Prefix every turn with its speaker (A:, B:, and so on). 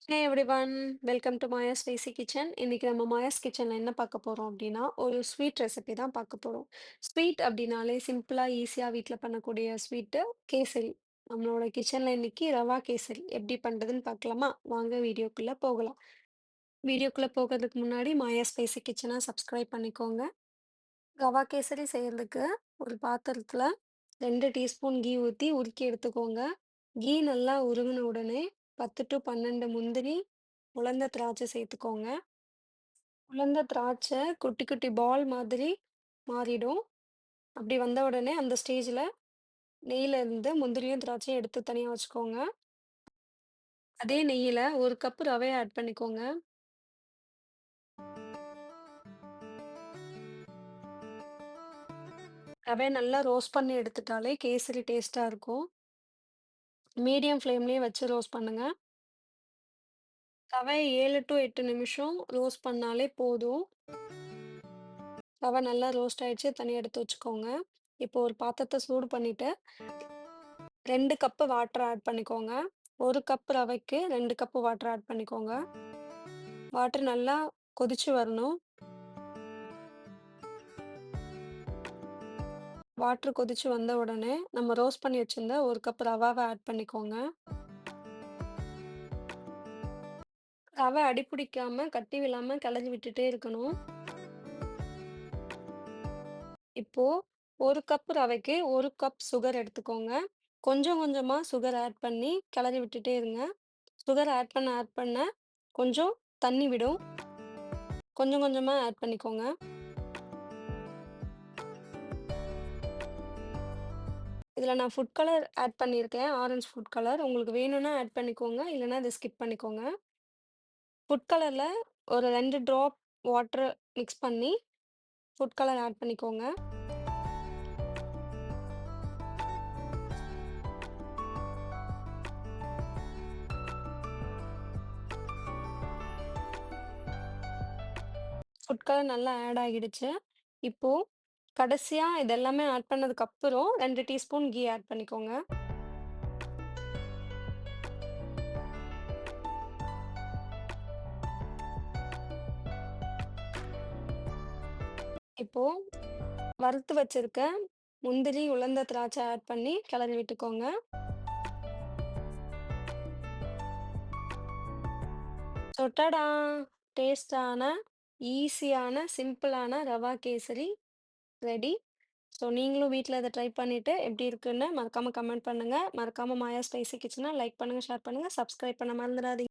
A: Hey everyone, welcome to Maya's spicy kitchen. இன்னைக்கு நம்ம மாயாஸ் கிச்சன்ல என்ன பார்க்க போறோம் அப்படின்னா, ஒரு ஸ்வீட் ரெசிபி தான் பார்க்க போறோம். ஸ்வீட் அப்படின்னாலே சிம்பிளா, ஈஸியா வீட்ல பண்ணக்கூடிய ஸ்வீட்டு கேசரி. நம்மளோட கிச்சன்ல இன்னைக்கு ரவா கேசரி எப்படி பண்றதுன்னு பார்க்கலாமா? வாங்க வீடியோக்குள்ள போகலாம். வீடியோக்குள்ள போகிறதுக்கு முன்னாடி மாயா ஸ்பைசி கிச்சனை சப்ஸ்கிரைப் பண்ணிக்கோங்க. ரவா கேசரி செய்யறதுக்கு ஒரு பாத்திரத்துல 2 டீஸ்பூன் கீ ஊத்தி உருக்கி எடுத்துக்கோங்க. கீ நல்லா உருகுன உடனே 10 to 12 முந்திரி, உலர்ந்த திராட்சை சேர்த்துக்கோங்க. உலர்ந்த திராட்சை குட்டி குட்டி பால் மாதிரி மாறிடும். அப்படி வந்த உடனே அந்த ஸ்டேஜ்ல நெய்யில இருந்து முந்திரியும் திராட்சையும் எடுத்து தனியா வச்சுக்கோங்க. அதே நெய்யில 1 கப் ரவைய ஆட் பண்ணிக்கோங்க. ரவைய நல்லா ரோஸ்ட் பண்ணி எடுத்துட்டாலே கேசரி டேஸ்ட்டா இருக்கும். மீடியம் ஃப்ளேம்லயே வச்சு ரோஸ்ட் பண்ணுங்க. ரவைய 7 to 8 நிமிஷம் ரோஸ்ட் பண்ணாலே போதும். ரவை நல்லா ரோஸ்ட் ஆயிடுச்சு. தனியா எடுத்து வச்சுக்கோங்க. இப்போ ஒரு பாத்திரத்த சூடு பண்ணிட்டு 2 கப்பு வாட்டர் ஆட் பண்ணிக்கோங்க. 1 கப் ரவைக்கு 2 கப்பு வாட்டர் ஆட் பண்ணிக்கோங்க. வாட்டர் நல்லா கொதிச்சு வரணும். வாட்டர் கொதிச்சு வந்த உடனே நம்ம ரோஸ்ட் பண்ணி வச்சிருந்த 1 கப் ரவாவ ஆட் பண்ணிக்கோங்க. ரவை அடிபிடிக்காம, கட்டி விழாம கிளறி விட்டுட்டே இருக்கணும். இப்போ 1 கப் ரவைக்கு 1 கப் சுகர் எடுத்துக்கோங்க. கொஞ்சம் கொஞ்சமா சுகர் ஆட் பண்ணி கிளறி விட்டுட்டே இருங்க. சுகர் ஆட் பண்ண கொஞ்சம் தண்ணி விடும். கொஞ்சம் கொஞ்சமா ஆட் பண்ணிக்கோங்க. இதுல நான் ஃபுட் கலர் ஆட் பண்ணியிருக்கேன். Orange food colour. உங்களுக்கு வேணும்னா ஆட் பண்ணிக்கோங்க. இல்லன்னா இத ஸ்கிப் பண்ணிக்கோங்க. ஃபுட் கலர்ல ஒரு 2 ட்ராப் வாட்டர் மிக்ஸ் பண்ணி ஃபுட் கலர் ஆட் பண்ணிக்கோங்க. ஃபுட் கலர் நல்லா ஆட் ஆகிடுச்சு. இப்போ கடைசியா இது எல்லாமே ஆட் பண்ணதுக்கு அப்புறம் 2 டீஸ்பூன் கீ ஆட் பண்ணிக்கோங்க. இப்போ வறுத்து வச்சிருக்க முந்திரி, உலர்ந்த திராட்சை ஆட் பண்ணி கிளறி விட்டுக்கோங்க. டொட்டடா! டேஸ்டான, ஈஸியான, சிம்பிளான ரவா கேசரி ரெடி. ஸோ நீங்களும் வீட்ல இத ட்ரை பண்ணிட்டு எப்படி இருக்குன்னு மறக்காம கமெண்ட் பண்ணுங்க. மறக்காம மாயா ஸ்பைசி கிச்சன லைக் பண்ணுங்க, ஷேர் பண்ணுங்க, சப்ஸ்கிரைப் பண்ண மறந்துடாதீங்க.